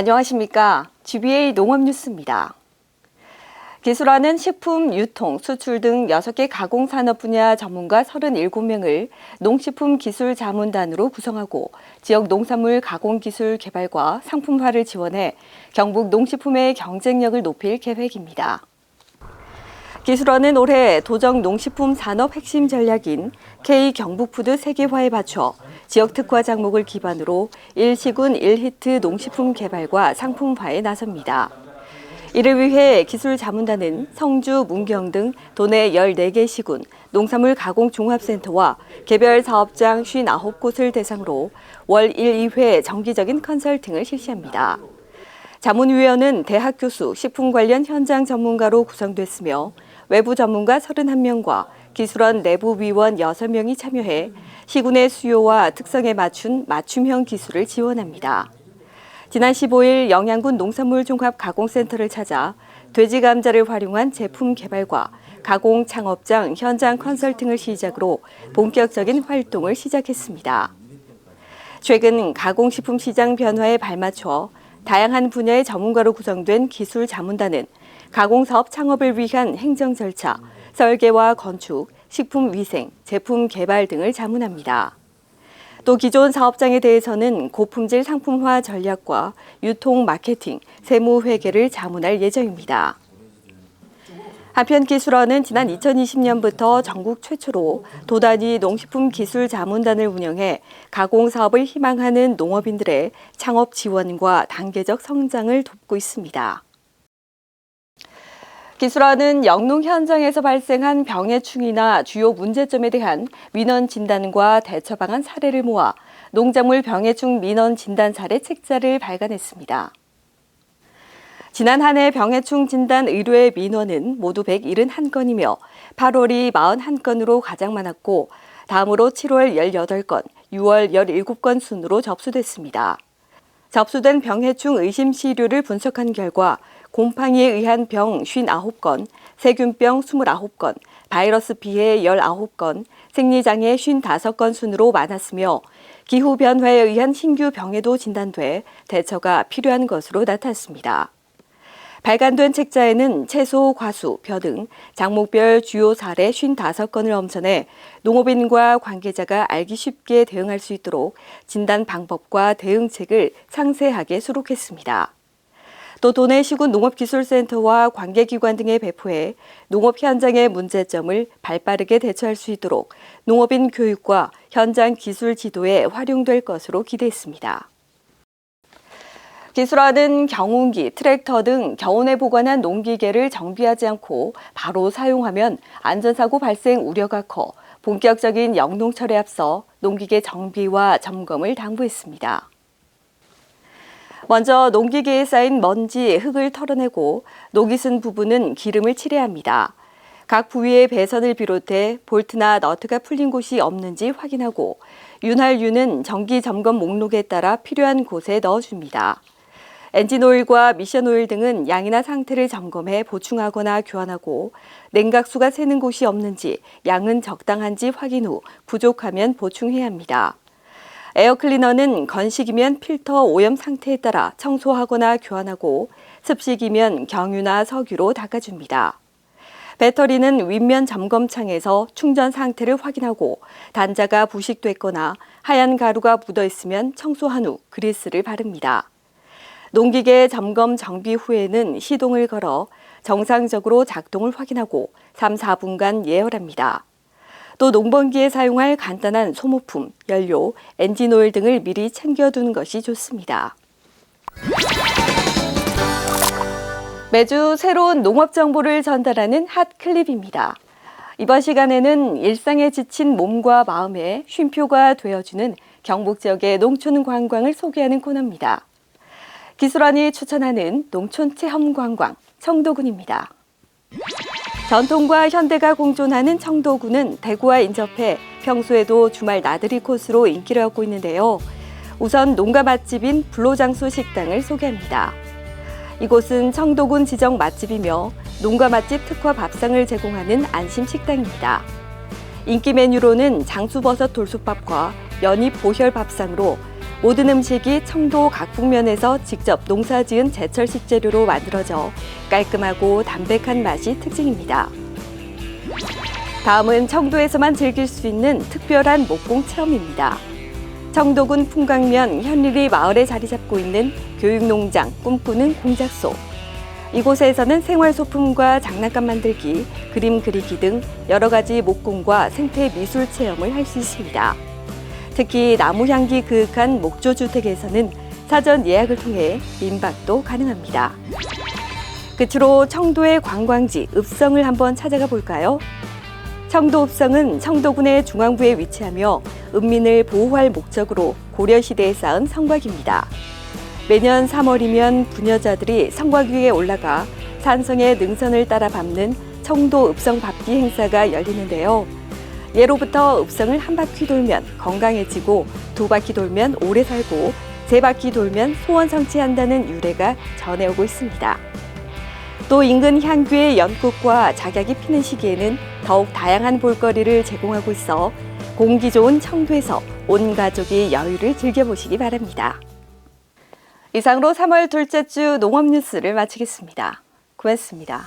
안녕하십니까. GBA 농업뉴스입니다. 기술원은 식품, 유통, 수출 등 6개 가공산업 분야 전문가 37명을 농식품기술자문단으로 구성하고 지역 농산물 가공기술 개발과 상품화를 지원해 경북 농식품의 경쟁력을 높일 계획입니다. 기술원은 올해 도정 농식품 산업 핵심 전략인 K경북푸드 세계화에 맞춰 지역 특화 작목을 기반으로 1시군 1히트 농식품 개발과 상품화에 나섭니다. 이를 위해 기술자문단은 성주, 문경 등 도내 14개 시군 농산물 가공 종합센터와 개별 사업장 59곳을 대상으로 월 1, 2회 정기적인 컨설팅을 실시합니다. 자문위원은 대학 교수, 식품 관련 현장 전문가로 구성됐으며 외부 전문가 31명과 기술원 내부 위원 6명이 참여해 시군의 수요와 특성에 맞춘 맞춤형 기술을 지원합니다. 지난 15일 영양군 농산물 종합 가공센터를 찾아 돼지 감자를 활용한 제품 개발과 가공 창업장 현장 컨설팅을 시작으로 본격적인 활동을 시작했습니다. 최근 가공식품 시장 변화에 발맞춰 다양한 분야의 전문가로 구성된 기술 자문단은 가공사업 창업을 위한 행정 절차, 설계와 건축, 식품위생, 제품 개발 등을 자문합니다. 또 기존 사업장에 대해서는 고품질 상품화 전략과 유통 마케팅, 세무 회계를 자문할 예정입니다. 한편 기술원은 지난 2020년부터 전국 최초로 도단위 농식품 기술 자문단을 운영해 가공사업을 희망하는 농업인들의 창업 지원과 단계적 성장을 돕고 있습니다. 기술원은 영농 현장에서 발생한 병해충이나 주요 문제점에 대한 민원 진단과 대처 방안 사례를 모아 농작물 병해충 민원 진단 사례 책자를 발간했습니다. 지난 한 해 병해충 진단 의뢰 민원은 모두 171건이며 8월이 41건으로 가장 많았고 다음으로 7월 18건, 6월 17건 순으로 접수됐습니다. 접수된 병해충 의심 시료를 분석한 결과 곰팡이에 의한 병 59건, 세균병 29건, 바이러스 피해 19건, 생리장애 55건 순으로 많았으며 기후변화에 의한 신규 병에도 진단돼 대처가 필요한 것으로 나타났습니다. 발간된 책자에는 채소, 과수, 벼 등 작목별 주요 사례 55건을 엄선해 농업인과 관계자가 알기 쉽게 대응할 수 있도록 진단 방법과 대응책을 상세하게 수록했습니다. 또 도내 시군 농업기술센터와 관계기관 등에 배포해 농업 현장의 문제점을 발빠르게 대처할 수 있도록 농업인 교육과 현장 기술 지도에 활용될 것으로 기대했습니다. 기술원은 경운기, 트랙터 등 겨운에 보관한 농기계를 정비하지 않고 바로 사용하면 안전사고 발생 우려가 커 본격적인 영농철에 앞서 농기계 정비와 점검을 당부했습니다. 먼저 농기계에 쌓인 먼지, 흙을 털어내고 녹이 쓴 부분은 기름을 칠해야 합니다. 각 부위의 배선을 비롯해 볼트나 너트가 풀린 곳이 없는지 확인하고 윤활유는 정기 점검 목록에 따라 필요한 곳에 넣어줍니다. 엔진오일과 미션오일 등은 양이나 상태를 점검해 보충하거나 교환하고 냉각수가 새는 곳이 없는지 양은 적당한지 확인 후 부족하면 보충해야 합니다. 에어클리너는 건식이면 필터 오염 상태에 따라 청소하거나 교환하고 습식이면 경유나 석유로 닦아줍니다. 배터리는 윗면 점검창에서 충전 상태를 확인하고 단자가 부식됐거나 하얀 가루가 묻어있으면 청소한 후 그리스를 바릅니다. 농기계 점검 정비 후에는 시동을 걸어 정상적으로 작동을 확인하고 3, 4분간 예열합니다. 또 농번기에 사용할 간단한 소모품, 연료, 엔진오일 등을 미리 챙겨두는 것이 좋습니다. 매주 새로운 농업 정보를 전달하는 핫클립입니다. 이번 시간에는 일상에 지친 몸과 마음에 쉼표가 되어주는 경북 지역의 농촌 관광을 소개하는 코너입니다. 기술원이 추천하는 농촌 체험 관광 청도군입니다. 전통과 현대가 공존하는 청도군은 대구와 인접해 평소에도 주말 나들이 코스로 인기를 얻고 있는데요. 우선 농가 맛집인 불로장수 식당을 소개합니다. 이곳은 청도군 지정 맛집이며 농가 맛집 특화 밥상을 제공하는 안심 식당입니다. 인기 메뉴로는 장수버섯 돌솥밥과 연잎 보혈 밥상으로 모든 음식이 청도 각북면에서 직접 농사지은 제철 식재료로 만들어져 깔끔하고 담백한 맛이 특징입니다. 다음은 청도에서만 즐길 수 있는 특별한 목공 체험입니다. 청도군 풍광면 현리리 마을에 자리 잡고 있는 교육농장 꿈꾸는 공작소. 이곳에서는 생활소품과 장난감 만들기, 그림 그리기 등 여러 가지 목공과 생태 미술 체험을 할 수 있습니다. 특히 나무 향기 그윽한 목조주택에서는 사전 예약을 통해 민박도 가능합니다. 끝으로 청도의 관광지 읍성을 한번 찾아가 볼까요? 청도 읍성은 청도군의 중앙부에 위치하며 읍민을 보호할 목적으로 고려시대에 쌓은 성곽입니다. 매년 3월이면 부녀자들이 성곽 위에 올라가 산성의 능선을 따라 밟는 청도 읍성 밟기 행사가 열리는데요. 예로부터 읍성을 한 바퀴 돌면 건강해지고 두 바퀴 돌면 오래 살고 세 바퀴 돌면 소원 성취한다는 유래가 전해오고 있습니다. 또 인근 향교의 연꽃과 작약이 피는 시기에는 더욱 다양한 볼거리를 제공하고 있어 공기 좋은 청도에서 온 가족이 여유를 즐겨보시기 바랍니다. 이상으로 3월 둘째 주 농업 뉴스를 마치겠습니다. 고맙습니다.